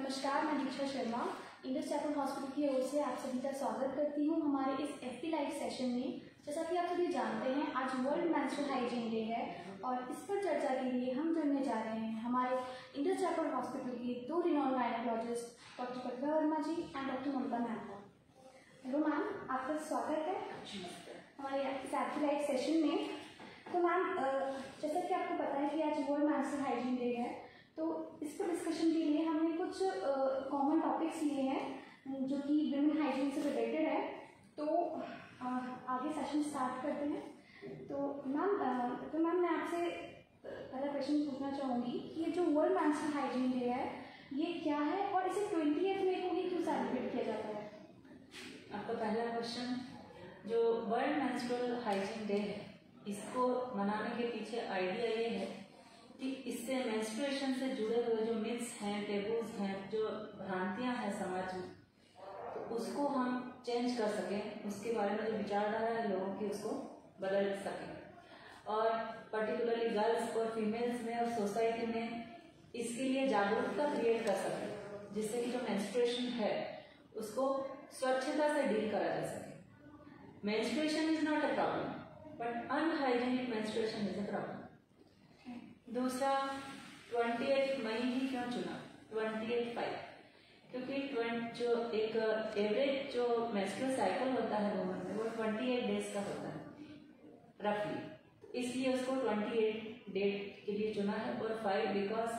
नमस्कार, मैं दीक्षा Sharma Indus chapel hospital की ओर से आप सभी का स्वागत करती हूँ हमारे इस FP लाइव सेशन में। जैसा कि आप सभी जानते हैं, आज वर्ल्ड मेंस्ट्रुअल हाइजीन डे है और इस पर चर्चा के लिए हम जुड़ने जा रहे हैं हमारे इंडस चैपल हॉस्पिटल के दो renowned gynaecologist doctor Pratibha Verma ji and doctor Mamta ma'am का। हेलो मैम, आपका स्वागत है हमारे इस FP लाइव सेशन में। तो मैम, जैसा कि आपको पता है कि आज वर्ल्ड मेंस्ट्रुअल हाइजीन डे है, तो इस पर डिस्कशन के लिए हमने कुछ कॉमन टॉपिक्स लिए हैं जो कि विमेन हाइजीन से रिलेटेड है। तो आगे सेशन स्टार्ट करते हैं। तो मैम मैं आपसे पहला क्वेश्चन पूछना चाहूँगी कि ये जो वर्ल्ड मेंस्ट्रुअल हाइजीन डे है ये क्या है और इसे 20th मई को ही क्यों सेलिब्रेट किया जाता है? आपका पहला क्वेश्चन, जो वर्ल्ड मेंस्ट्रुअल हाइजीन डे है इसको मनाने के पीछे आइडिया ये है कि इससे मेंस्ट्रुएशन से जुड़े हुए जो मिथ्स हैं, टेबूज हैं, जो भ्रांतियां हैं समाज में, तो उसको हम चेंज कर सकें, उसके बारे में जो विचारधारा है लोगों की उसको बदल सकें और पर्टिकुलरली गर्ल्स और फीमेल्स में और सोसाइटी में इसके लिए जागरूकता क्रिएट कर सकें, जिससे कि जो मेंस्ट्रुएशन है उसको स्वच्छता से डील करा जा सके। Menstruation is not a problem but unhygienic menstruation is a problem. दूसरा, 28 मई ही क्यों चुना, 28/5? क्योंकि जो एक एवरेज जो मेंस्ट्रुअल साइकिल होता है वुमन में वो 28 डेज का होता है रफली, इसलिए उसको 28 डेट के लिए चुना है। और 5 because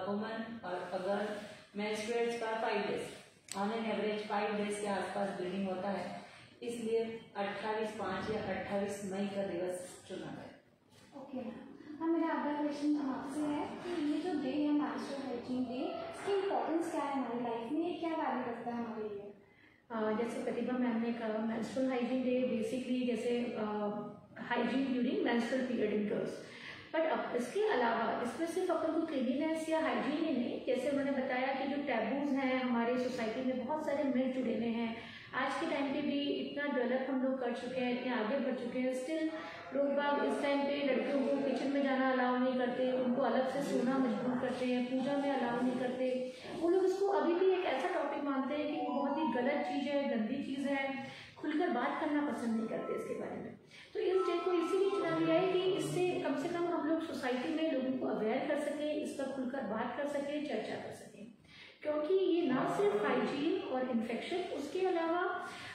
woman or a girl menstruates for 5 days, on an average 5 days के आसपास ब्लीडिंग होता है, इसलिए 28/5 या 28 मई का दिवस चुना है। ओके मैम, मेरा अगला क्वेश्चन आपसे है कि ये जो डे है मेंस्ट्रुअल हाइजीन डे, इसकी इंपॉर्टेंस क्या है हमारी लाइफ में, क्या वैल्यू रखता है हमारे लिए? जैसे प्रतिभा मैम ने कहा, मेंस्ट्रुअल हाइजीन डे बेसिकली जैसे hygiene during menstrual period in girls, but अब इसके अलावा इसमें सिर्फ अपन को क्लीनिनेस या हाइजीन ही नहीं, जैसे उन्होंने बताया कि जो टैबूज हैं हमारे सोसाइटी में बहुत सारे मिथ जुड़े हुए हैं। आज के टाइम पे भी इतना डेवलप हम लोग कर चुके हैं, इतने आगे बढ़ चुके हैं, स्टिल लोग बाग इस टाइम पे लड़कियों को किचन में जाना अलाउ नहीं करते, उनको अलग से सोना मजबूर करते हैं, पूजा में अलाउ नहीं करते। वो लोग इसको अभी भी एक ऐसा टॉपिक मानते हैं कि वो बहुत ही गलत चीज़ है, गंदी चीज़ है, खुलकर बात करना पसंद नहीं करते इसके बारे में। तो इस डे को इसीलिए चुना गया है कि इससे कम से कम हम लोग सोसाइटी में लोगों को अवेयर कर सकें, इस पर खुलकर बात कर सकें, चर्चा कर सकें, क्योंकि ये ना सिर्फ हाइजीन और इन्फेक्शन, उसके अलावा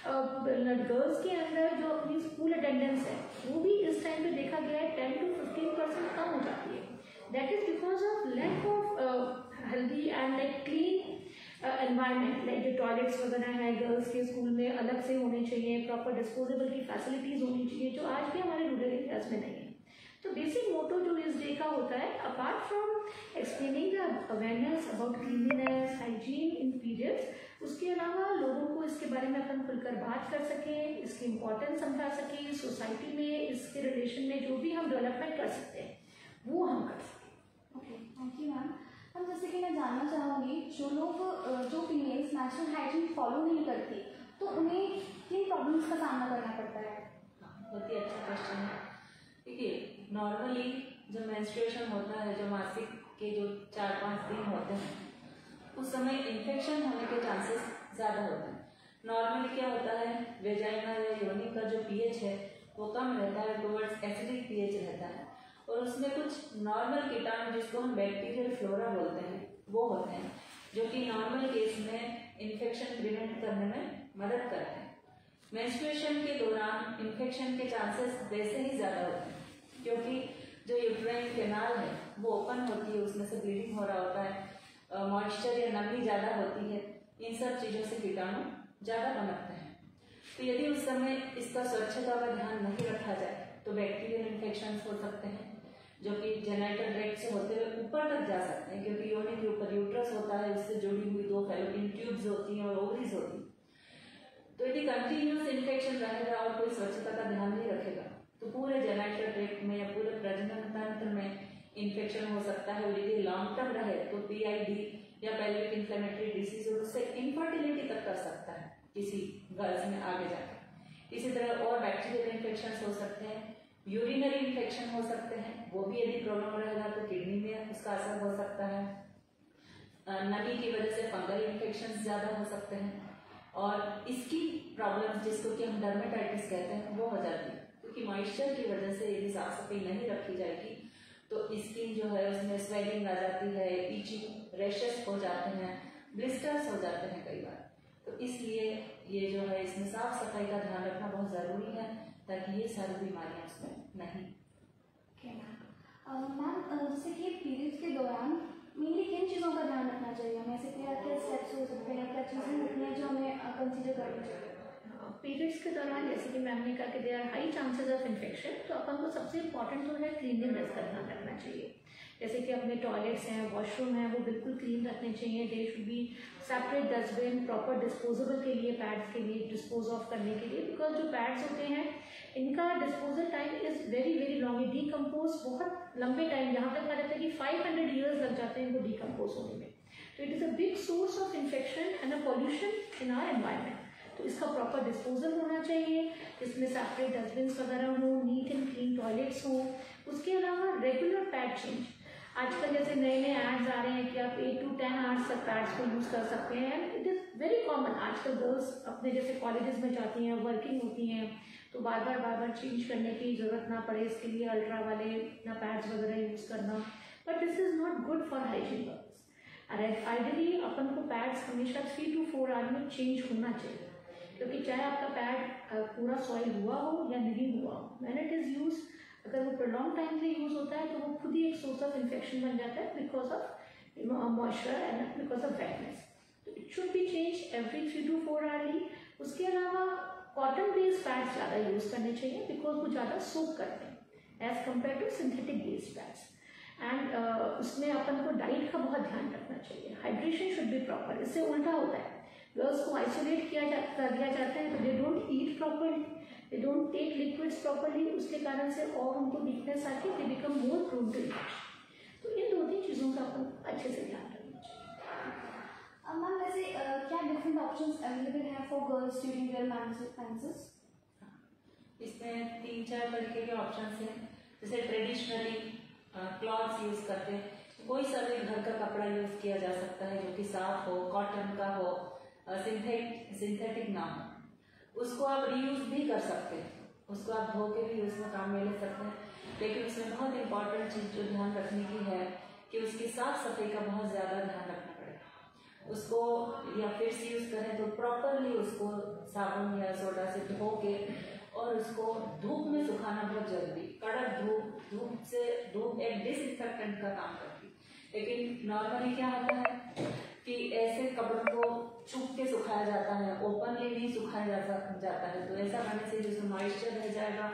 गर्ल्स के अंदर जो अपनी स्कूल अटेंडेंस है वो भी इस टाइम पे देखा गया है 10 to 15% कम हो जाती है। That is because of lack of healthy and like clean environment, like जो टॉयलेट्स वगैरह हैं गर्ल्स के स्कूल में अलग से होने चाहिए, प्रॉपर डिस्पोजेबल की फैसिलिटीज होनी चाहिए, जो आज भी हमारे रूरल एरियाज में नहीं है। तो बेसिक मोटो जो इस डे का होता है, apart from explaining the awareness about cleanliness, hygiene in periods, उसके अलावा लोगों को इसके बारे में अपन खुलकर बात कर सकें, इसकी इम्पोर्टेंस समझा सकें, सोसाइटी में इसके रिलेशन में जो भी हम डेवलपमेंट कर सकते हैं वो हम कर सकें। Okay, thank you ma'am. हम जैसे कि मैं जानना चाहूँगी, जो लोग जो फीमेल्स मेंस्ट्रुअल हाइजीन फॉलो नहीं करती तो उन्हें किन प्रॉब्लम्स का सामना करना पड़ता है? बहुत ही अच्छा क्वेश्चन है। देखिए, नॉर्मली जब मेंस्ट्रुएशन होता है, जो मासिक के जो 4-5 दिन होते हैं, उस समय इन्फेक्शन होने के चांसेस ज़्यादा होते हैं। नॉर्मली क्या होता है, वेजाइना या योनि का जो पीएच है वो कम रहता है, टुवर्ड्स एसिडिक पीएच रहता है, और उसमें कुछ नॉर्मल कीटाणु जिसको हम बैक्टीरियल फ्लोरा बोलते हैं वो होते हैं, जो कि नॉर्मल केस में इन्फेक्शन प्रिवेंट करने में मदद करते हैं। मेंस्ट्रुएशन के दौरान इन्फेक्शन के चांसेस वैसे ही ज़्यादा होते हैं क्योंकि जो यूट्राइन कैनाल है वो ओपन होती है, उसमें से ब्लीडिंग हो रहा होता है, मॉइस्चर या नमी ज़्यादा होती है, इन सब चीज़ों से कीटाणु ज़्यादा पनपते हैं। तो यदि उस समय इसका स्वच्छता का ध्यान नहीं रखा जाए तो बैक्टीरियल इन्फेक्शन हो सकते हैं, जो कि जेनिटल ट्रैक्ट से होते हुए ऊपर तक जा सकते हैं, क्योंकि योनि के ऊपर यूट्रस होता है, उससे जुड़ी हुई 2 फैलोपियन ट्यूब्स होती हैं और ओवरीज होती हैं। तो यदि कंटिन्यूस इन्फेक्शन रहेगा और कोई स्वच्छता का ध्यान नहीं रखेगा तो पूरे जेनिटल ट्रैक्ट में या पूरे प्रजनन तंत्र में इन्फेक्शन हो सकता है, और यदि लॉन्ग टर्म रहे तो PID या पेल्विक इन्फ्लेमेटरी डिसीज और उससे इनफर्टिलिटी तक कर सकता है किसी गर्ल्स में आगे जाकर। इसी तरह और बैक्टीरियल इन्फेक्शन हो सकते हैं, यूरिनरी इन्फेक्शन हो सकते हैं, वो भी यदि प्रॉब्लम रहेगा तो किडनी में उसका असर हो सकता है। नमी की वजह से फंगल इन्फेक्शन ज़्यादा हो सकते हैं और इसकी प्रॉब्लम जिसको कि हम डर्मेटाइटिस कहते हैं वो हो जाती है, क्योंकि मॉइस्चर की वजह से यदि साफ सफाई नहीं रखी जाएगी तो स्किन जो है उसमें स्वेलिंग आ जाती है, इचिंग, रैशेस हो जाते हैं, ब्लिस्टर्स हो जाते हैं कई बार। तो इसलिए ये जो है इसमें साफ सफाई का ध्यान रखना बहुत ज़रूरी है ताकि ये सारी बीमारियाँ उसमें नहीं। मैम जैसे कि पीरियड्स के दौरान मेनली किन चीज़ों का ध्यान रखना चाहिए हमें, ऐसे क्या क्या स्टेप्स हो सकते हैं, क्या चीज़ें होती हैं जो हमें कंसीडर करनी चाहिए? पीरियड्स के दौरान जैसे कि मैम ने कहा कि there are high chances of infection, तो अपन को सबसे इंपॉर्टेंट तो है क्लीनिंगनेस का ध्यान रखना चाहिए। जैसे कि अपने टॉयलेट्स हैं, वॉशरूम हैं, वो बिल्कुल क्लीन रखने चाहिए। They should be separate dustbin, proper disposable के लिए, पैड्स के लिए डिस्पोज ऑफ करने के लिए, बिकॉज जो पैड्स होते हैं इनका disposal time is very very long. ये डीकम्पोज बहुत लंबे टाइम, यहाँ तक कहा जाता है कि 500 ईयर्स लग जाते हैं इनको डीकम्पोज होने में। तो it is a big source of infection and a pollution in our environment. तो इसका प्रॉपर डिस्पोजल होना चाहिए, इसमें सेपरेट डस्टबिन वगैरह हो, नीट एंड क्लीन टॉयलेट्स हो। उसके अलावा रेगुलर पैड चेंज। आजकल जैसे नए नए एड्स आ रहे हैं कि आप 8 to 10 आवर्स तक पैड्स को यूज़ कर सकते हैं, and it is very common. आजकल गर्ल्स अपने जैसे कॉलेजेस में जाती हैं, वर्किंग होती हैं, तो बार बार चेंज करने की ज़रूरत ना पड़े, इसके लिए अल्ट्रा वाले ना पैड्स वगैरह यूज़ करना। But this is not good for hygiene purpose. Ideally अपन को पैड्स हमेशा 3 to 4 आवर में चेंज होना चाहिए, क्योंकि चाहे आपका पैड पूरा सॉइल हुआ हो या नहीं हुआ हो, व्हेन इट इज़ यूज, अगर वो प्रोलॉन्ग टाइम से यूज़ होता है तो वो खुद ही एक सोर्स ऑफ इन्फेक्शन बन जाता है because of moisture and because of wetness. तो it should be change every 3 to 4 hourly. उसके अलावा कॉटन बेस्ड पैड्स ज़्यादा यूज़ करने चाहिए बिकॉज वो ज़्यादा सोक करते हैं as compare to synthetic based pads. And उसमें अपन को डाइट का बहुत ध्यान रखना चाहिए। Hydration should be proper. इससे उल्टा होता है, गर्ल्स को आइसोलेट कर दिया जाता है, तो they don't eat properly, they don't take liquids properly, उसके कारण से और उनको वीकनेस आके they become more prone to infection. तो इन 2-3 चीज़ों का अपन अच्छे से ध्यान रखना चाहिए। मैम वैसे क्या डिफरेंट ऑप्शंस अवेलेबल हैं for girls during their menses? इसमें 3-4 तरीके के ऑप्शंस हैं। जैसे ट्रेडिशनली क्लॉथ्स यूज़ करते हैं, कोई सा भी घर का कपड़ा यूज़ किया जा सकता है जो कि साफ हो, कॉटन का हो, सिंथेटिक ना हो। उसको आप रीयूज भी कर सकते हैं, उसको आप धो के भी उसमें काम में ले सकते हैं। लेकिन उसमें बहुत इंपॉर्टेंट चीज़ जो ध्यान रखने की है कि उसकी साफ सफाई का बहुत ज़्यादा ध्यान रखना पड़ेगा। उसको या फिर से यूज़ करें तो प्रॉपरली उसको साबुन या सोडा से धो के और उसको धूप में सुखाना बहुत जरूरी। कड़क धूप एक डिसइंफेक्टेंट का काम करती है। लेकिन नॉर्मली क्या होता है कि ऐसे कपड़ों को छुप के सुखाया जाता है, ओपनली नहीं सुखाया जाता है। तो ऐसा करने से जिसमें मॉइस्चर रह जाएगा,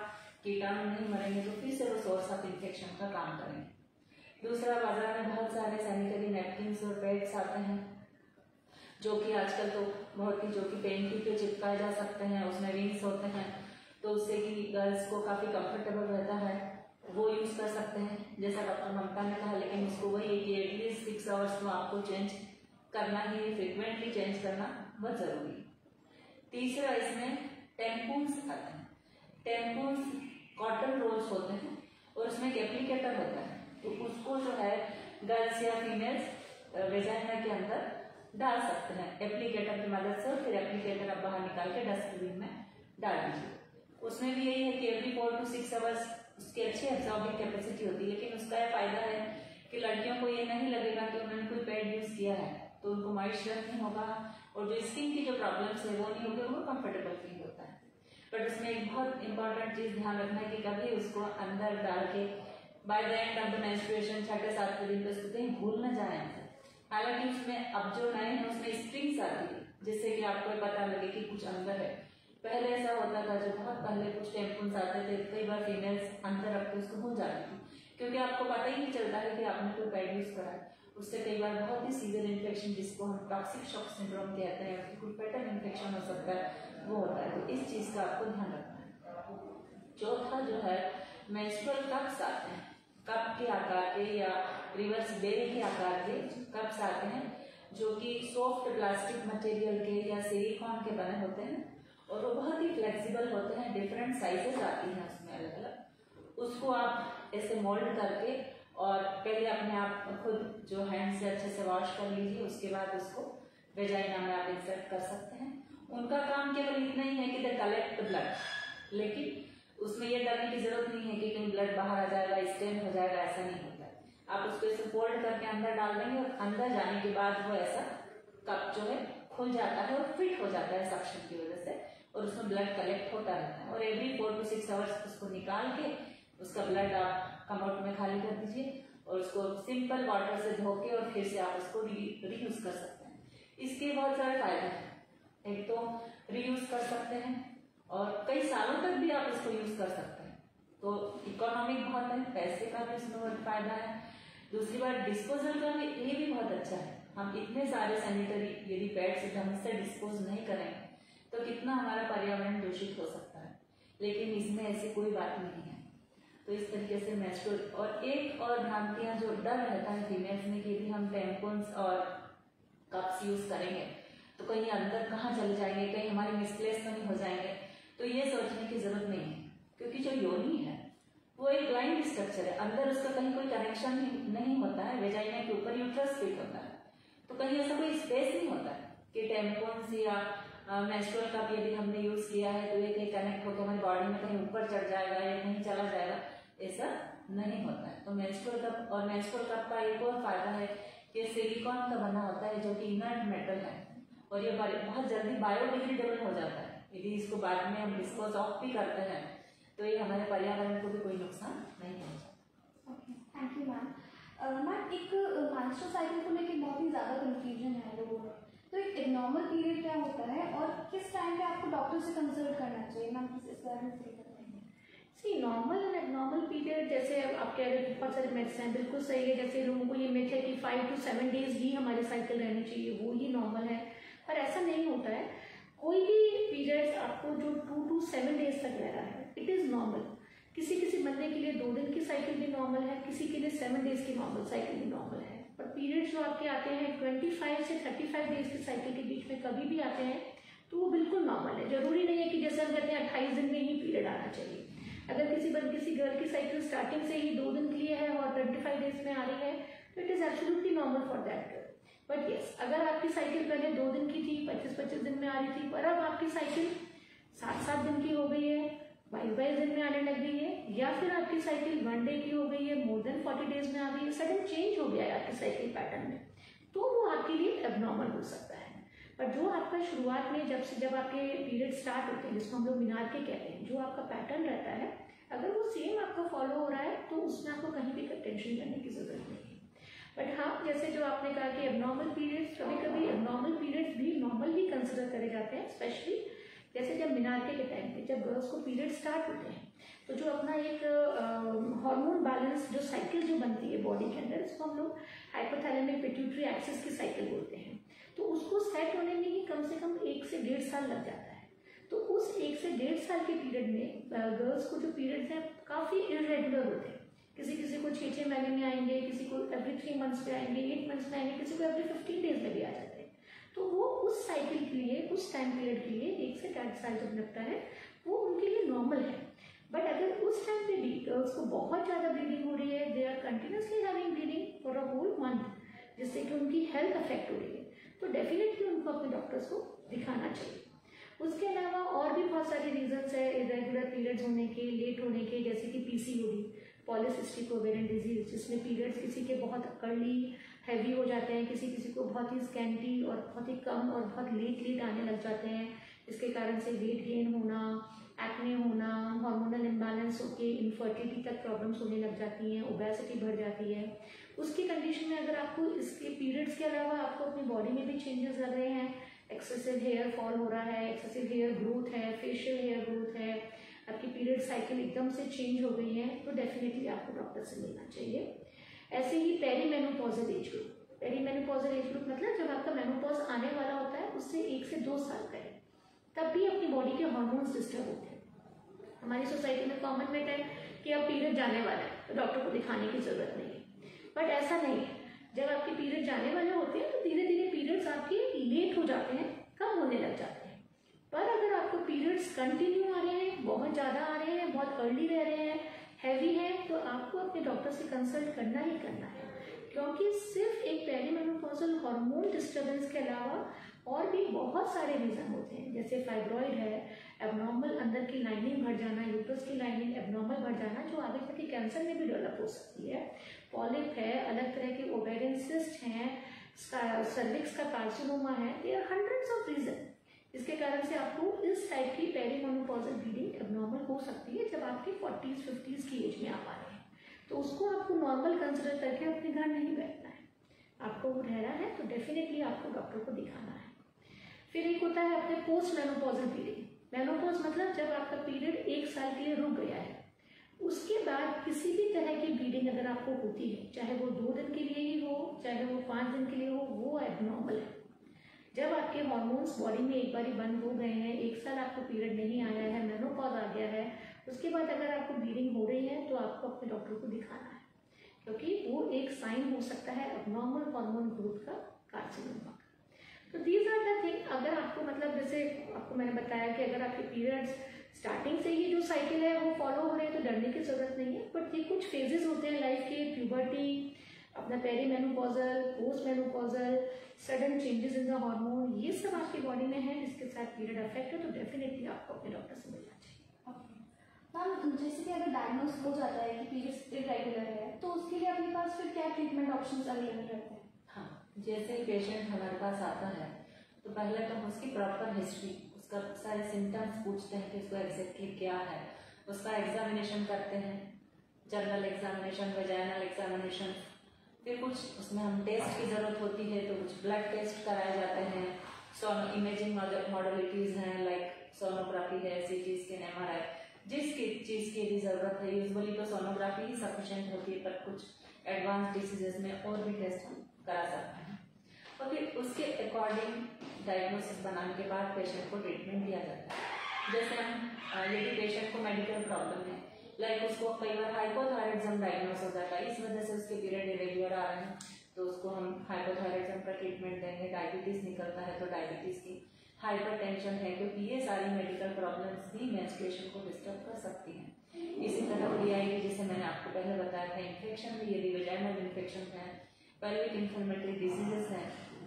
कीटाणु नहीं मरेंगे, तो फिर से वो सोर्स ऑफ इन्फेक्शन का काम करेंगे। दूसरा, बाजार में बहुत सारे सैनिटरी नैपकिन्स और पैड्स आते हैं जो कि आजकल तो बहुत ही जो कि पेंटी पे चिपकाए जा सकते हैं, उसमें विंग्स होते हैं, तो उससे कि गर्ल्स को काफ़ी कंफर्टेबल रहता है, वो यूज़ कर सकते हैं जैसा डॉक्टर ममता ने कहा। लेकिन उसको वही है कि एटलीस्ट 6 आवर्स तो आपको चेंज करना ही, फ्रिक्वेंटली चेंज करना बहुत ज़रूरी है। तीसरा, इसमें टेम्पून्स आते हैं। टेम्पून्स कॉटन रोल्स होते हैं और उसमें एक एप्लीकेटर होता है, तो उसको जो है गर्ल्स या फीमेल्स वेजाइना के अंदर डाल सकते हैं एप्लीकेटर की मदद से। फिर एप्लीकेटर आप बाहर निकाल के डस्टबिन में डाल दीजिए। उसमें भी यही है कि एवरी 4 to 6 आवर्स उसकी अच्छी एब्जॉर्बिंग कैपेसिटी होती है। लेकिन उसका यह फायदा है कि लड़कियों को ये नहीं लगेगा कि उन्होंने कोई पैड यूज़ किया है, तो उनको मॉइस्चर नहीं होगा और जो स्किन की जो प्रॉब्लम्स है वो नहीं होगी, उनको कंफर्टेबल फील होता है। बट उसमें एक बहुत इंपॉर्टेंट चीज़ ध्यान रखना है कि कभी उसको अंदर डाल के by the end of the menstruation 6-7 दिन पे उसको कहीं भूल न जाए। हालांकि उसमें अब जो नए हैं उसमें स्प्रिंग्स आती है जिससे कि आपको पता लगे कि कुछ अंदर है। पहले ऐसा होता था, जो बहुत पहले कुछ टेम्पून्स आते थे, कई बार फीमेल्स अंदर रख के उसको भूल जाती थी, क्योंकि आपको पता ही नहीं चलता है कि आपने कोई पैड यूज़ करा है। उससे कई बार बहुत ही सीवियर इन्फेक्शन, जिसको हम टॉक्सिक शॉक सिंड्रोम कहते हैं, उसकी कोई पैटर्न इन्फेक्शन हो सकता है, वो होता है। तो इस चीज़ का आपको ध्यान रखना है। चौथा जो है, मेंस्ट्रुअल कप्स आते हैं, कप के आकार के या रिवर्स बेल के आकार के कप्स आते हैं, जो कि सॉफ्ट प्लास्टिक मटेरियल के या सिलिकॉन के बने होते हैं और वो बहुत ही फ्लेक्सिबल होते हैं। डिफरेंट साइजेस आती हैं उसमें अलग अलग। उसको आप ऐसे मोल्ड करके और पहले अपने आप खुद जो हैंड से अच्छे से वॉश कर लीजिए, उसके बाद उसको वेजाइना में आप इंसर्ट कर सकते हैं। उनका काम केवल इतना ही है कि दे कलेक्ट ब्लड, लेकिन उसमें यह डरने की जरूरत नहीं है कि कहीं ब्लड बाहर आ जाएगा, स्टेन हो जाएगा, ऐसा नहीं होता है। आप उसको ऐसे फोल्ड करके अंदर डाल देंगे और अंदर जाने के बाद वो ऐसा कप जो है खुल जाता है और फिट हो जाता है सक्शन की वजह से, और उसमें ब्लड कलेक्ट होता रहता है। और एवरी 4 to 6 आवर्स उसको निकाल के उसका ब्लड आप कमोड में खाली कर दीजिए और उसको सिंपल वाटर से धो के और फिर से आप उसको रीयूज कर सकते हैं। इसके बहुत सारे फायदे हैं। एक तो रीयूज कर सकते हैं और कई सालों तक भी आप इसको यूज कर सकते हैं, तो इकोनॉमिक बहुत है, पैसे का भी इसमें बहुत फायदा है। दूसरी बात डिस्पोजल का भी, ये भी बहुत अच्छा है। हम इतने सारे सैनिटरी यदि पैड्स ढंग से डिस्पोज नहीं करेंगे तो कितना हमारा पर्यावरण दूषित हो सकता है, लेकिन इसमें ऐसी कोई बात नहीं है। तो इस तरीके से मेंस्ट्रुअल, और एक और भ्रांतियां जो डर रहता है फीमेल्स में कि यदि हम टैम्पॉन्स और कप्स यूज करेंगे तो कहीं अंदर कहाँ चले जाएंगे, कहीं हमारे मिसप्लेस तो नहीं हो जाएंगे, तो ये सोचने की जरूरत नहीं है, क्योंकि जो योनि है वो एक ब्लाइंड स्ट्रक्चर है, अंदर उसका कहीं कोई कनेक्शन नहीं होता है, वेजाइना के ऊपर यूट्रस फिट होता है, तो कहीं ऐसा कोई स्पेस नहीं होता है कि टैम्पॉन्स या मेंस्ट्रुअल कप यदि हमने यूज किया है तो ये कहीं कनेक्ट होकर हमारी बॉडी में कहीं ऊपर चढ़ जाएगा या कहीं चला जाएगा, ऐसा नहीं होता है। तो मेंस्ट्रुअल कप, और मेंस्ट्रुअल कप का एक और फायदा है कि सिलिकॉन का बना होता है जो कि इनर्ट मेटल है और ये बहुत जल्दी बायोडिग्रेडेबल हो जाता है। यदि इसको बाद में हम डिस्पोज ऑफ भी करते हैं तो ये हमारे पर्यावरण को भी कोई नुकसान नहीं पहुंचाता। Okay, thank you ma'am. Ma'am, एक मेंस्ट्रुअल साइकिल को लेकर बहुत ही ज़्यादा कंफ्यूजन है लोगों में, तो एक एब्नॉर्मल पीरियड क्या होता है और किस टाइम पे आपको डॉक्टर से कंसल्ट करना चाहिए? मैम इस बारे में सही बताएंगे। सी नॉर्मल एंड एबनॉर्मल पीरियड, जैसे आप कह रहे हैं बहुत सारे मिथ्स हैं, बिल्कुल सही है। जैसे लोगों को ये मिथ है कि 5 to 7 डेज ही हमारे साइकिल रहनी चाहिए, वो ही नॉर्मल है, पर ऐसा नहीं होता है। कोई भी पीरियड्स आपको जो 2 to 7 डेज तक रह रहा है, इट इज़ नॉर्मल। किसी किसी बंदे के लिए 2 दिन की साइकिल भी नॉर्मल है, किसी के लिए 7 डेज की नॉर्मल साइकिल भी नॉर्मल है। पर पीरियड्स जो आपके आते हैं 25 से 35 डेज की साइकिल के बीच में कभी भी आते हैं तो वो बिल्कुल नॉर्मल है। जरूरी नहीं है कि जैसे हम कहते हैं 28 दिन में ही पीरियड आना चाहिए। अगर किसी गर्ल की साइकिल स्टार्टिंग से ही 2 दिन के लिए है और 25 डेज में आ रही है तो it is absolutely normal for that girl. But yes, अगर आपकी साइकिल पहले 2 दिन की थी, 25-25 दिन में आ रही थी, पर अब आपकी साइकिल 7-7 दिन की हो गई है, 22 दिन में आने लग गई है, या फिर आपकी साइकिल 1 डे की हो गई है, मोर देन 40 डेज में आ गई है, सडन चेंज हो गया है आपकी साइकिल पैटर्न में, तो वो आपके लिए एबनॉर्मल हो सकता है। पर जो आपका शुरुआत में जब आपके पीरियड स्टार्ट होते हैं, जिसको हम लोग मीनार के कहते हैं, जो आपका पैटर्न रहता है, अगर वो सेम आपका फॉलो हो रहा है तो उसमें आपको कहीं भी टेंशन करने की जरूरत नहीं है। बट हाँ, जैसे जो आपने कहा कि एबनॉर्मल पीरियड्स, कभी कभी एबनॉर्मल पीरियड्स भी नॉर्मल ही कंसिडर करे जाते हैं, स्पेशली जैसे जब मीनार्के के टाइम पे जब गर्ल्स को पीरियड स्टार्ट होते हैं तो जो अपना एक हार्मोन बैलेंस जो साइकिल जो बनती है बॉडी के अंदर, इसको हम लोग हाइपोथैलेमिक पिट्यूटरी एक्सिस की साइकिल बोलते हैं, तो उसको सेट होने में ही कम से कम 1 से 1.5 साल लग जाता है। तो उस 1 से 1.5 साल के पीरियड में गर्ल्स को जो पीरियड्स हैं काफ़ी इरेगुलर होते हैं। किसी को 6 महीने में आएंगे, किसी को एवरी 3 मंथ्स में आएंगे, 8 मंथ्स में आएंगे, किसी को एवरी 15 डेज में भी आ जाते हैं। तो वो उस साइकिल के लिए, उस टाइम पीरियड के लिए 1 से 1.5 साल जब लगता है वो उनके लिए नॉर्मल है। बट अगर उस टाइम पे भी गर्ल्स को बहुत ज़्यादा ब्लीडिंग हो रही है, they are continuously having bleeding for a whole month, जिससे कि उनकी हेल्थ अफेक्ट हो रही है, तो डेफिनेटली उनको अपने डॉक्टर्स को दिखाना चाहिए। उसके अलावा और भी बहुत सारे रीजंस है इरेगुलर पीरियड्स होने के, लेट होने के, जैसे कि PCOD, पॉलीसिस्टिक ओवेरियन डिजीज, जिसमें पीरियड्स किसी के बहुत अर्ली हैवी हो जाते हैं, किसी को बहुत ही स्कैंटी और बहुत ही कम और बहुत लेट आने लग जाते हैं। इसके कारण से वेट गेन होना, एक्ने होना, हार्मोनल इम्बैलेंस होके इनफर्टिलिटी तक प्रॉब्लम्स होने लग जाती हैं, ओबेसिटी बढ़ जाती है। उसकी कंडीशन में अगर आपको इसके पीरियड्स के अलावा आपको अपनी बॉडी में भी चेंजेस लग रहे हैं, एक्सेसिव हेयर फॉल हो रहा है, एक्सेसिव हेयर ग्रोथ है, फेशियल हेयर ग्रोथ है, आपकी पीरियड साइकिल एकदम से चेंज हो गई है, तो डेफिनेटली आपको डॉक्टर से मिलना चाहिए। ऐसे ही perimenopausal age group, perimenopausal age group मतलब जब आपका मेनोपॉज आने वाला होता है उससे 1 से 2 साल पहले, तब भी अपनी बॉडी के हार्मोन्स डिस्टर्ब होते हैं। हमारी सोसाइटी में कॉमन मिथ है कि अब पीरियड जाने वाला है तो डॉक्टर को दिखाने की जरूरत नहीं है, बट ऐसा नहीं है। जब आपके पीरियड जाने वाले होते हैं तो धीरे धीरे पीरियड्स आपके लेट हो जाते हैं, कम होने लग जाते हैं। पर अगर आपको पीरियड्स कंटिन्यू आ रहे हैं, बहुत ज़्यादा आ रहे हैं, बहुत अर्ली रह रहे हैं, हैवी है तो आपको अपने डॉक्टर से कंसल्ट करना ही करना है, क्योंकि सिर्फ एक पेरीमेनोपॉजल हार्मोन डिस्टर्बेंस के अलावा और भी बहुत सारे रीज़न होते हैं, जैसे फाइब्रॉइड है, एबनॉर्मल अंदर की लाइनिंग भर जाना, यूट्रस की लाइनिंग एबनॉर्मल भर जाना जो आगे तक के कैंसर में भी डेवलप हो सकती है, पॉलिप है, अलग तरह के ओवेरियन सिस्ट हैं, सर्विक्स का कार्सिनोमा है, there are hundreds of reason. इसके कारण से आपको इस टाइप की पेरीमेनोपॉजल ब्लीडिंग एबनॉर्मल हो सकती है जब आपके 40s 50s की एज में आप आ रहे हैं, तो उसको आपको नॉर्मल कंसिडर करके अपने घर नहीं बैठना है। आपको वो रह रहा है तो डेफिनेटली आपको डॉक्टर को दिखाना है। फिर एक होता है अपने पोस्ट मेनोपॉजल ब्लीडिंग। मेनोपॉज मतलब जब आपका पीरियड 1 साल के लिए रुक गया है, उसके बाद किसी भी तरह की ब्लीडिंग अगर आपको होती है, चाहे वो 2 दिन के लिए ही हो, चाहे वो 5 दिन के लिए हो, वो एबनॉर्मल है। जब आपके हार्मोन्स बॉडी में एक बार बंद हो गए हैं, 1 साल आपको पीरियड नहीं आया है, मेनोपॉज आ गया है, उसके बाद अगर आपको ब्लीडिंग हो रही है तो आपको अपने डॉक्टर को दिखाना है, क्योंकि वो एक साइन हो सकता है एबनॉर्मल हार्मोन ग्रोथ का, कार्सिनोमा। तो दीज आर द थिंग। अगर आपको मतलब जैसे आपको मैंने बताया कि अगर आपके पीरियड्स स्टार्टिंग से ही जो साइकिल है वो फॉलो हो रहे हैं तो डरने की जरूरत नहीं है, बट ये कुछ फेजेस होते हैं लाइफ के, प्यूबर्टी, अपना perimenopausal, post menopausal, sudden changes in the hormone, ये सब आपकी बॉडी में है जिसके साथ पीरियड अफेक्ट है, तो डेफिनेटली आपको अपने डॉक्टर से मिलना चाहिए। मैम जैसे कि अगर डायग्नोज हो जाता है कि पीरियड्स इरेगुलर है तो उसके लिए अपने पास फिर क्या ट्रीटमेंट ऑप्शंस अवेलेबल रहते हैं? हाँ, जैसे ही पेशेंट हमारे पास आता है तो पहले तो हम उसकी प्रॉपर हिस्ट्री, उसका सारे सिम्टम्स पूछते हैं कि उसको एग्जैक्टली क्या है, उसका एग्जामिनेशन करते हैं, जनरल एग्जामिनेशन, वेजाइनल एग्जामिनेशन, फिर कुछ उसमें हम टेस्ट की ज़रूरत होती है तो कुछ ब्लड टेस्ट कराए जाते हैं, सोनो इमेजिंग मॉडलिटीज़ हैं लाइक सोनोग्राफी है, CT स्कैन, MRI, जिस चीज़ की भी ज़रूरत है। यूजुअली तो सोनोग्राफी ही सफिशिएंट होती है, पर कुछ एडवांस डिसीजेज में और भी टेस्ट हम करा सकते हैं, और फिर उसके अकॉर्डिंग डायग्नोसिस बनाने के बाद पेशेंट को ट्रीटमेंट दिया जाता है। जैसे हम यदि पेशेंट को मेडिकल प्रॉब्लम है, लाइक उसको कई बार हाइपोथायराइडिज्म डायग्नोस हो जाता है, इस वजह से उसके पीरियड इरेगुलर आ रहे हैं, तो उसको हम हाइपोथायराइडिज्म का ट्रीटमेंट देंगे। डायबिटीज निकलता है तो डायबिटीज की, हाइपरटेंशन है, क्योंकि ये सारी मेडिकल प्रॉब्लम्स भी मेंस्ट्रुएशन को डिस्टर्ब कर सकती हैं। इसी तरह PID, जैसे मैंने आपको पहले बताया था, इन्फेक्शन भी, यदि वेजाइनल इन्फेक्शन है, पेल्विक इन्फ्लेमेटरी डिजीजेस हैं,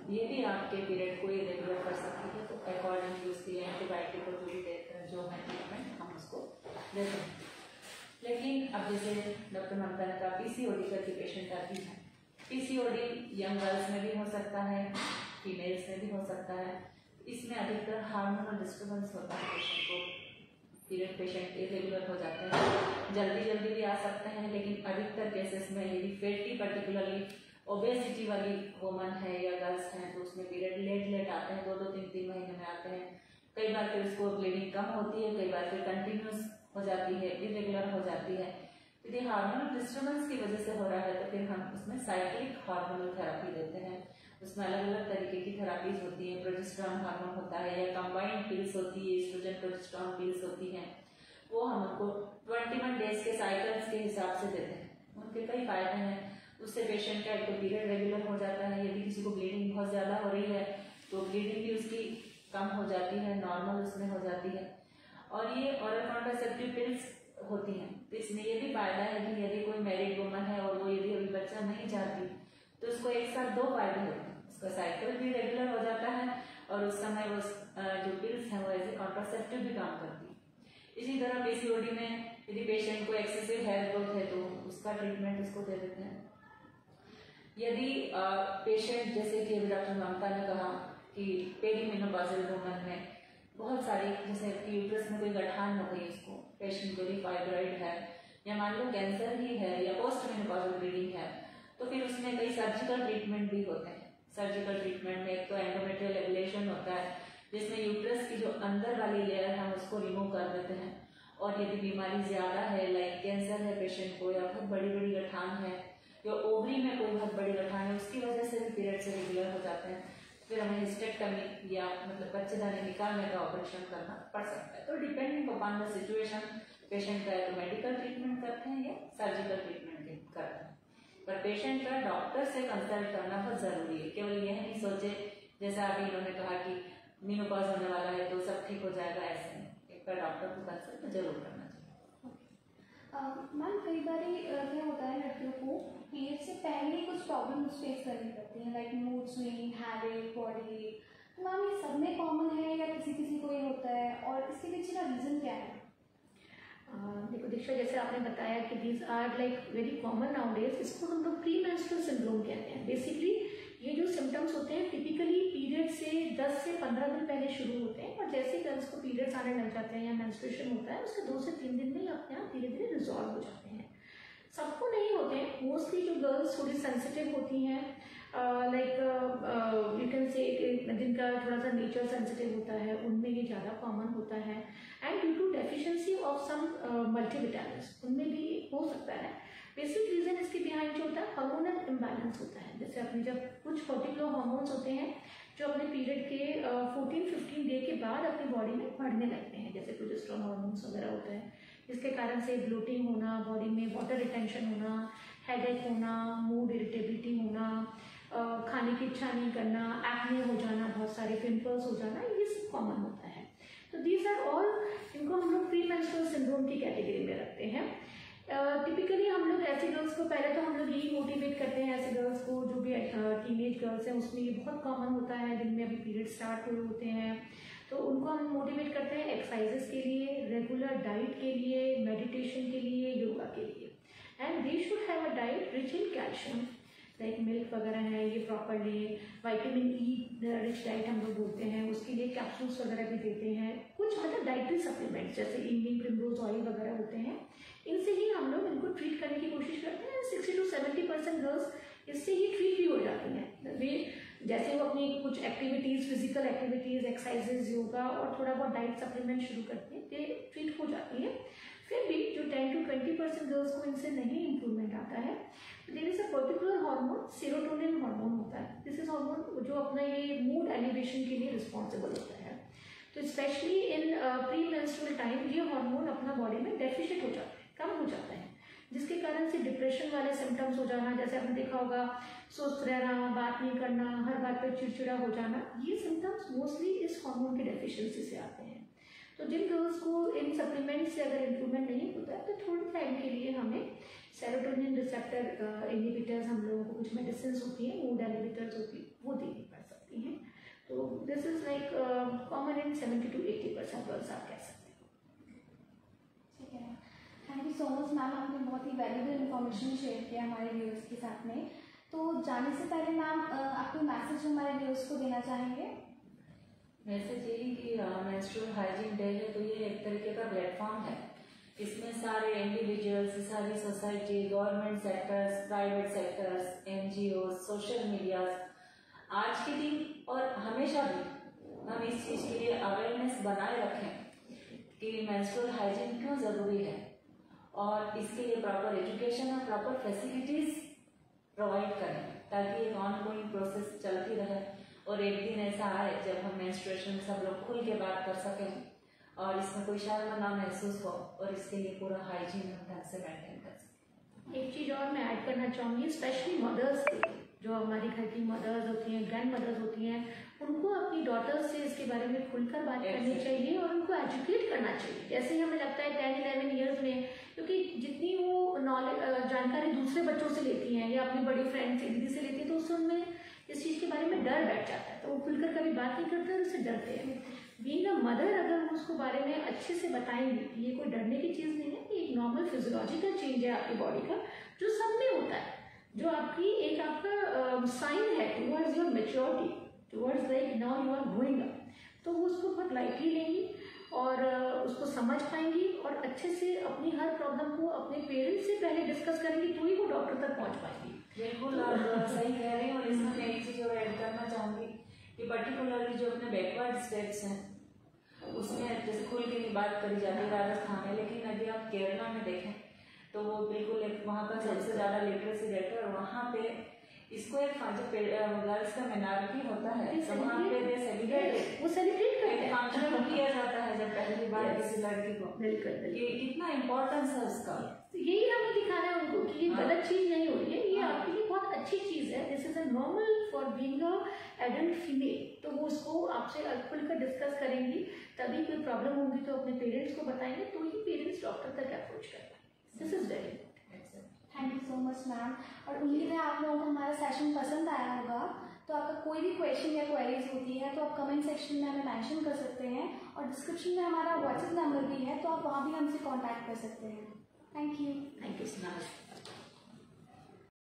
ये भी आपके पीरियड को इरेगुलर कर सकती है, तो अकॉर्डिंगली उसकी एंटीबायोटिक और जो है ट्रीटमेंट हम उसको देते हैं। लेकिन अब जैसे डॉक्टर ममता ने कहा PCOD करके पेशेंट आती है, PCOD यंग गर्ल्स में भी हो सकता है, फीमेल्स में भी हो सकता है। इसमें अधिकतर हार्मोनल डिस्टर्बेंस होता है, पेशेंट को पीरियड पेशेंट इरेगुलर हो जाते हैं, जल्दी भी आ सकते हैं, लेकिन अधिकतर केसेस में यदि फैटी पर्टिकुलरली ओबेसिटी वाली वुमन है या गर्ल्स हैं तो उसमें पीरियड लेट आते हैं, 2-2 3-3 महीने में आते हैं। कई बार फिर उसको ब्लीडिंग कम होती है, कई बार फिर कंटिन्यूस हो जाती है, इरेगुलर हो जाती है। यदि हार्मोनल डिस्टर्बेंस की वजह से हो रहा है तो फिर हम उसमें साइक्लिक हार्मोनल थेरेपी देते हैं। उसमें अलग अलग तरीके की थेरापीज होती हैं, प्रोजेस्टेरॉन हार्मोन होता है या कंबाइंड पिल्स होती है, एस्ट्रोजन प्रोजेस्टेरॉन पिल्स होती हैं, वो हम उनको 21 डेज के साइकिल्स के हिसाब से देते हैं। उनके कई फायदे हैं, उससे पेशेंट का एक तो पीरियड रेगुलर हो जाता है, यदि किसी को ब्लीडिंग बहुत ज़्यादा हो रही है तो ब्लीडिंग भी उसकी कम हो जाती है, नॉर्मल उसमें हो जाती है। और ये ओरल कॉन्ट्रासेप्टिव पिल्स होती हैं, तो इसमें ये भी फायदा है कि यदि कोई मैरिड वुमन है और वो यदि अभी बच्चा नहीं चाहती तो उसको एक साथ 2 फायदे होते हैं, उसका साइकिल भी रेगुलर हो जाता है और उस समय वो जो पिल्स हैं वो एज ए कॉन्ट्रासेप्टिव भी काम करती है। इसी तरह PCOD में यदि पेशेंट को एक्सेसिव हेयर ग्रोथ है तो उसका ट्रीटमेंट उसको दे देते हैं। यदि पेशेंट जैसे कि डॉक्टर ममता ने कहा कि पेरीमेनोपॉजल वुमन में बहुत सारी, जैसे कि यूट्रस में कोई गठान हो गई, उसको पेशेंट को भी फाइब्रॉइड है या मान लो कैंसर ही है या पोस्ट मेनोपॉजल ब्लीडिंग है, तो फिर उसमें कई सर्जिकल ट्रीटमेंट भी होते हैं। सर्जिकल ट्रीटमेंट में एक तो एंडोमेट्रियल एब्लेशन होता है, जिसमें यूट्रस की जो अंदर वाली लेयर है उसको रिमूव कर देते हैं। और यदि बीमारी ज्यादा है, लाइक कैंसर है पेशेंट को, या बहुत बड़ी बड़ी गठान है, या ओवरी में कोई बहुत बड़ी गठान है, उसकी वजह से भी पीरियड से रेगुलर हो जाते हैं, फिर हमें हिस्टेक्टमी या मतलब बच्चेदानी निकालने का ऑपरेशन करना पड़ सकता है। तो depending upon the situation patient का तो मेडिकल ट्रीटमेंट करते हैं या सर्जिकल ट्रीटमेंट करते हैं, पर पेशेंट का डॉक्टर से कंसल्ट करना बहुत जरूरी है। केवल यह नहीं सोचे जैसा अभी इन्होंने कहा कि मेनोपॉज होने वाला है तो सब ठीक हो जाएगा, ऐसे नहीं, एक बार डॉक्टर को कंसल्ट जरूर करना चाहिए। मैम कई बार क्या होता है, लड़कियों को पीरियड से पहले ही कुछ प्रॉब्लम्स फेस करनी पड़ती हैं, like mood swing, headache, body. तो मैम ये सब में कॉमन है या किसी किसी को ये होता है, और इसके पीछे का रीज़न क्या है? देखो दीक्षा, जैसे आपने बताया कि these are like very common nowadays, इसको हम लोग प्री मेंस्ट्रुअल सिंड्रोम कहते हैं। बेसिकली ये जो सिम्टम्स होते हैं टिपिकली पीरियड से 10 से 15 दिन पहले शुरू होते हैं, और जैसे गर्ल्स को पीरियड्स आने लग जाते हैं या मेंस्ट्रुएशन होता है उसके 2 से 3 दिन में ही अपने आप धीरे धीरे रिजॉल्व हो जाते हैं। सबको नहीं होते हैं, मोस्टली जो गर्ल्स थोड़ी सेंसिटिव होती हैं, लाइक यू कैन से जिनका थोड़ा सा नेचर सेंसिटिव होता है उनमें ये ज़्यादा कॉमन होता है, and due to deficiency of some multivitamins उनमें भी हो सकता है। बेसिक रीज़न इसके बिहाइंड जो होता है हार्मोनल इम्बैलेंस होता है। जैसे अपने जब कुछ पर्टिकुलर हार्मोन्स होते हैं जो अपने पीरियड के 14-15 डे के बाद अपनी बॉडी में बढ़ने लगते हैं, जैसे प्रोजेस्टेरोन हार्मोन्स वगैरह होते हैं, जिसके कारण से ब्लोटिंग होना, बॉडी में वाटर रिटेंशन होना, हेडेक होना, मूड इरिटेबिलिटी होना, खाने की इच्छा नहीं करना, एक्ने हो जाना, बहुत सारे पिंपल्स हो जाना, ये सब कॉमन होता है। तो दीज आर ऑल, इनको हम लोग प्री मेंस्ट्रुअल सिंड्रोम की कैटेगरी में रखते हैं। टिपिकली हम लोग ऐसी गर्ल्स को, पहले तो हम लोग यही मोटिवेट करते हैं ऐसे गर्ल्स को जो भी टीनेज गर्ल्स हैं, उसमें ये बहुत कॉमन होता है, जिनमें अभी पीरियड स्टार्ट हुए होते हैं, तो उनको हम मोटिवेट करते हैं एक्सरसाइजेस के लिए, रेगुलर डाइट के लिए, मेडिटेशन के लिए, योगा के लिए, and they should have a diet rich in calcium, like milk वगैरह है ये प्रॉपर ले, विटामिन ई रिच डाइट हम लोग बोलते हैं, उसके लिए कैप्सूल्स वगैरह भी देते हैं, कुछ मतलब डाइटरी सप्लीमेंट्स जैसे इंडियन प्रिमरोज ऑयल वगैरह होते हैं, इनसे ही हम लोग इनको ट्रीट करने की कोशिश करते हैं। 60 to 70% गर्ल्स इससे ही ट्रीट भी हो जाती हैं। वे जैसे वो अपनी कुछ activities, physical activities, exercises, yoga और थोड़ा बहुत डाइट सप्लीमेंट शुरू करते हैं, ये ट्रीट हो जाती है। फिर भी जो 10 to 20% गर्ल्स को इनसे नहीं इम्प्रूवमेंट आता है, there is a particular hormone, serotonin hormone होता है। दिस इज हार्मोन जो अपना ये मूड एलिवेशन के लिए रिस्पॉन्सिबल होता है। तो specially in pre menstrual time ये हार्मोन अपना बॉडी में डेफिशिएट हो जाता है, कम हो जाता है, जिसके कारण से डिप्रेशन वाले सिम्टम्स हो जाना, जैसे आपने देखा होगा सुस्त रहना, बात नहीं करना, हर बात पे चिड़चिड़ा हो जाना, ये सिम्टम्स मोस्टली इस हार्मोन की डेफिशिएंसी से आते हैं। तो जिन गर्ल्स को इन सप्लीमेंट से अगर इम्प्रूवमेंट नहीं होता है तो थोड़े टाइम के लिए हमें सेरोटोनिन रिसेप्टर इनहिबिटर्स, हम लोगों को कुछ मेडिसिन होती हैं, मूड एलिबिटर्स होती है, वो देनी पड़ सकती हैं। तो this is like common in 70 to 80% girls, आप कह सकते हैं। ठीक है, thank you so much ma'am, आपने बहुत ही वैल्यूबल इन्फॉर्मेशन शेयर किया हमारे व्यूअर्स के साथ में। तो जाने से पहले मैम आप कोई मैसेज हमारे व्यूअर्स को देना चाहेंगे? मैसेज यही कि मेंस्ट्रुअल हाइजीन डे है तो ये एक तरीके का प्लेटफॉर्म है, इसमें सारे इंडिविजुअल्स, सारी society, government sectors, private sectors, NGOs, social media, आज के दिन और हमेशा भी हम इस चीज़ के लिए अवेयरनेस बनाए रखें कि मेंस्ट्रुअल हाइजीन क्यों ज़रूरी है, और इसके लिए प्रॉपर एजुकेशन और प्रॉपर फैसिलिटीज़ प्रोवाइड करें ताकि एक ऑनगोइंग प्रोसेस चलती रहे, और एक दिन ऐसा आए जब हम मेंस्ट्रुएशन सब लोग खुल के बात कर सकें और इसमें कोई शर्म ना महसूस हो, और इसके लिए पूरा हाइजीन हम ढंग से मेंटेन कर सकें। एक चीज़ और मैं ऐड करना चाहूँगी, स्पेशली मदर्स के लिए, जो हमारी घर की मदर्स होती हैं, ग्रैंड मदर्स होती हैं, उनको अपनी डॉटर्स से इसके बारे में खुलकर बात करनी चाहिए और उनको एजुकेट करना चाहिए। जैसे हमें लगता है 10-11 ईयर्स में, क्योंकि जितनी वो नॉलेज जानकारी दूसरे बच्चों से लेती हैं या अपनी बड़ी फ्रेंड से, दीदी से लेती है, तो उससे उनमें इस चीज़ के बारे में डर बैठ जाता है, तो वो खुलकर कभी बात नहीं करते और उससे डरते हैं। बीइंग अ मदर, अगर हम उसको बारे में अच्छे से बताएंगे कि ये कोई डरने की चीज़ नहीं है, ये एक नॉर्मल फिजियोलॉजिकल चेंज है आपकी बॉडी का, जो सब में होता है, जो आपकी एक आपका साइन है towards your maturity, towards like now you are growing up, तो वो उसको बहुत लाइटली लेंगी और उसको समझ पाएंगी और अच्छे से अपनी हर प्रॉब्लम को अपने पेरेंट्स से पहले डिस्कस करेंगी, तो ही वो डॉक्टर तक पहुंच पाएंगी। बिल्कुल आप सही कह रहे हैं, और इसमें मैं एक चीज़ और ऐड करना चाहूँगी कि पर्टिकुलरली जो अपने बैकवर्ड स्टेट्स हैं उसमें जैसे खुल के नहीं बात करी जाती है राजस्थान में, लेकिन यदि आप केरला में देखें तो वो बिल्कुल एक वहाँ का सबसे ज़्यादा लिटरेसी रेट है, और वहाँ पे इसको एक गर्ल्स का मिनारिटी होता है, तो वहाँ पे वो सेलिब्रेट करते हैं, फंक्शन किया जाता है जब पहली बार किसी लड़की को, ये कितना इम्पोर्टेंस है उसका। यही हमें दिखाना है उनको कि ये गलत चीज़ नहीं हो रही है, ये आपके लिए बहुत अच्छी चीज़ है, this is a normal for being a adult female. तो वो उसको आपसे खुलकर डिस्कस करेंगी, तभी कोई प्रॉब्लम होगी तो अपने पेरेंट्स को बताएंगे, तो ही पेरेंट्स डॉक्टर तक अप्रोच कर पाएंगे। This is very thank you so much ma'am. और उम्मीद है आप लोगों को हमारा सेशन पसंद आया होगा। तो आपका कोई भी क्वेश्चन या क्वेरीज होती है तो आप कमेंट सेक्शन में हमें मेंशन कर सकते हैं, और डिस्क्रिप्शन में हमारा व्हाट्सएप नंबर भी है, तो आप वहाँ भी हमसे कांटेक्ट कर सकते हैं। Thank you so much.